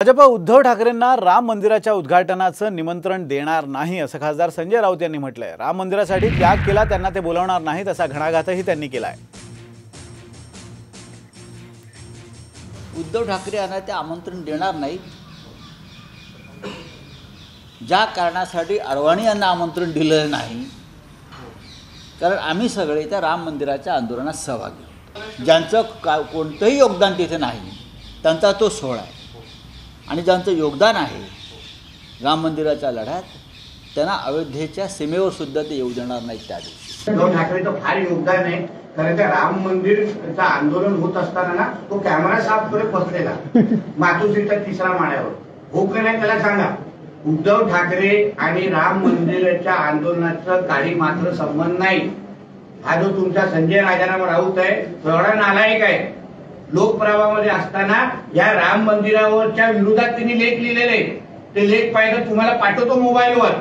भाजप उद्धव ठाकरेंना राम मंदिराच्या उद्घाटनाचं निमंत्रण देणार नाही असं खासदार संजय राऊत यांनी म्हटलंय। राम मंदिरासाठी त्याग केला त्यांना ते बोलावणार नाहीत असा घणाघातही त्यांनी केलाय। उद्धव ठाकरे यांना ते आमंत्रण देणार नाही। ज्या कारणासाठी अडवाणी यांना आमंत्रण दिलं नाही, कारण आम्ही सगळे त्या राम मंदिराच्या आंदोलनात सहभागी, ज्यांचं कोणतंही योगदान तिथे नाही त्यांचा तो सोहळा आहे, आणि ज्यांचं योगदान आहे राम मंदिराच्या लढ्यात त्यांना अयोध्येच्या सीमेवर सुद्धा ते येऊ देणार नाहीत। त्या दिवशी उद्धव ठाकरेचं फार योगदान आहे। कारण त्या राम मंदिरचं आंदोलन होत असताना ना तो कॅमेरा साफ करत बसलेला मातोश्रीच्या 3ऱ्या माळ्यावर, हो की नाही त्याला सांगा। उद्धव ठाकरे आणि राम मंदिराच्या आंदोलनाचा काही मात्र संबंध नाही। हा जो तुमचा संजय राजाराम राऊत आहे थोडा नालायक आहे। लोकप्रवाहामध्ये असताना या राम मंदिरावरच्या विरोधात त्यांनी लेख लिहिलेले, ते लेख पाहिजे तुम्हाला पाठवतो मोबाईलवर।